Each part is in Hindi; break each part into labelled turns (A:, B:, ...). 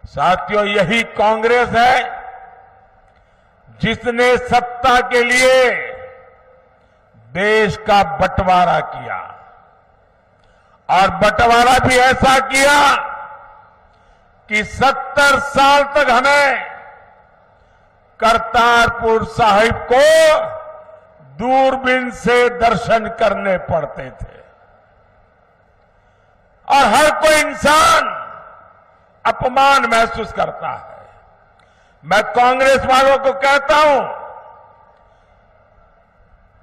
A: साथियों, यही कांग्रेस है जिसने सत्ता के लिए देश का बंटवारा किया और बंटवारा भी ऐसा किया कि 70 साल तक हमें करतारपुर साहिब को दूरबीन से दर्शन करने पड़ते थे और हर कोई इंसान अपमान महसूस करता है। मैं कांग्रेस वालों को कहता हूं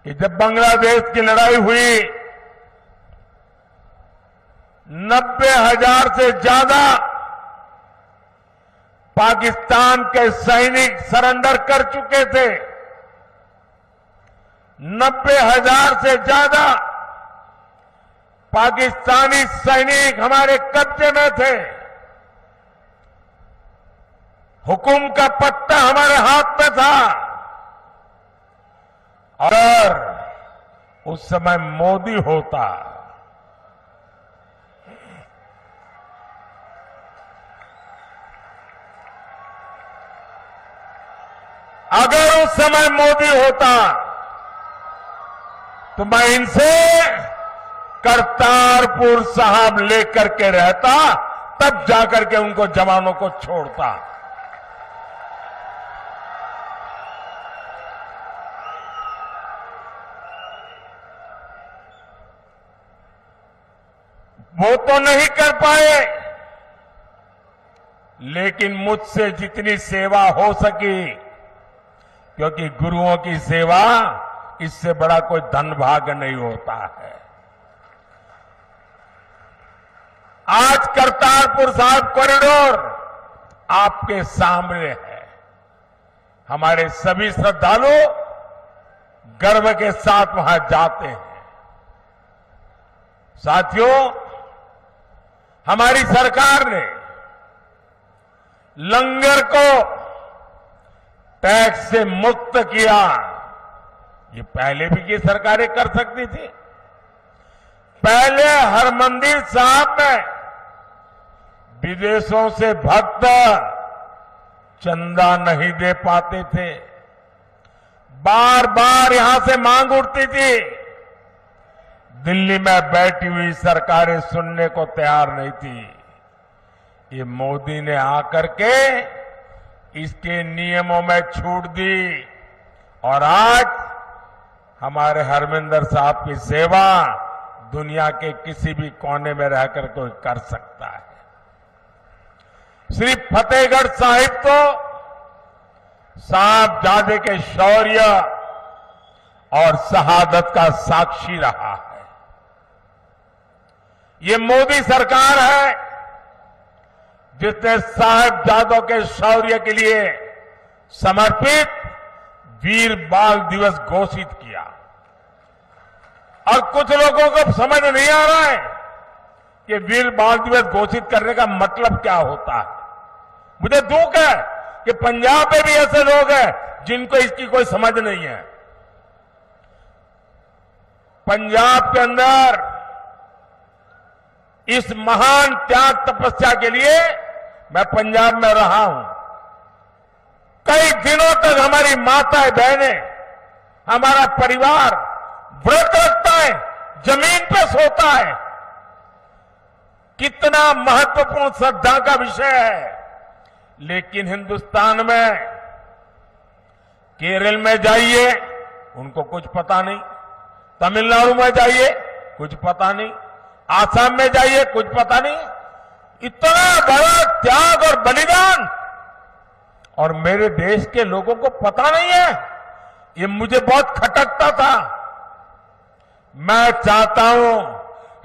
A: कि जब बांग्लादेश की लड़ाई हुई 90,000 से ज्यादा पाकिस्तान के सैनिक सरेंडर कर चुके थे। 90,000 से ज्यादा पाकिस्तानी सैनिक हमारे कब्जे में थे। हुकुम का पत्ता हमारे हाथ में था। अगर उस समय मोदी होता, अगर उस समय मोदी होता तो मैं इनसे करतारपुर साहब लेकर के रहता, तब जाकर के उनको जवानों को छोड़ता। वो तो नहीं कर पाए, लेकिन मुझसे जितनी सेवा हो सकी, क्योंकि गुरुओं की सेवा इससे बड़ा कोई धन भाग्य नहीं होता है। आज करतारपुर साहिब कॉरिडोर आपके सामने है। हमारे सभी श्रद्धालु गर्व के साथ वहां जाते हैं। साथियों, हमारी सरकार ने लंगर को टैक्स से मुक्त किया। ये पहले भी ये सरकारें कर सकती थी। पहले हरमंदिर साहब में विदेशों से भक्त चंदा नहीं दे पाते थे। बार बार यहां से मांग उठती थी। दिल्ली में बैठी हुई सरकारें सुनने को तैयार नहीं थी। ये मोदी ने आकर के इसके नियमों में छूट दी और आज हमारे हरमिंदर साहब की सेवा दुनिया के किसी भी कोने में रहकर कोई कर सकता है। सिर्फ फतेहगढ़ साहिब तो साहबजादे के शौर्य और शहादत का साक्षी रहा है। ये मोदी सरकार है जिसने साहबजादों के शौर्य के लिए समर्पित वीर बाल दिवस घोषित किया। और कुछ लोगों को समझ नहीं आ रहा है कि वीर बाल दिवस घोषित करने का मतलब क्या होता है। मुझे दुख है कि पंजाब में भी ऐसे लोग हैं जिनको इसकी कोई समझ नहीं है। पंजाब के अंदर इस महान त्याग तपस्या के लिए मैं पंजाब में रहा हूं। कई दिनों तक हमारी माताएं बहनें, हमारा परिवार व्रत रखता है, जमीन पे सोता है। कितना महत्वपूर्ण श्रद्धा का विषय है। लेकिन हिंदुस्तान में केरल में जाइए, उनको कुछ पता नहीं। तमिलनाडु में जाइए, कुछ पता नहीं। आसाम में जाइए, कुछ पता नहीं। इतना बड़ा त्याग और बलिदान और मेरे देश के लोगों को पता नहीं है। ये मुझे बहुत खटकता था। मैं चाहता हूं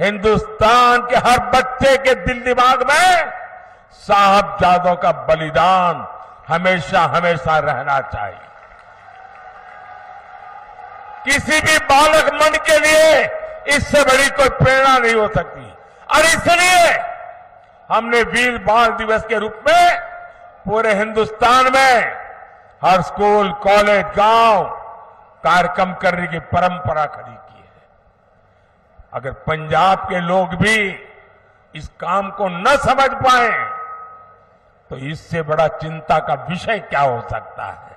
A: हिंदुस्तान के हर बच्चे के दिल दिमाग में साहबजादों का बलिदान हमेशा हमेशा रहना चाहिए। किसी भी बालक मन के लिए इससे बड़ी कोई प्रेरणा नहीं हो सकती। और इसलिए हमने वीर बाल दिवस के रूप में पूरे हिंदुस्तान में हर स्कूल, कॉलेज, गांव कार्यक्रम करने की परंपरा खड़ी की है। अगर पंजाब के लोग भी इस काम को न समझ पाए तो इससे बड़ा चिंता का विषय क्या हो सकता है।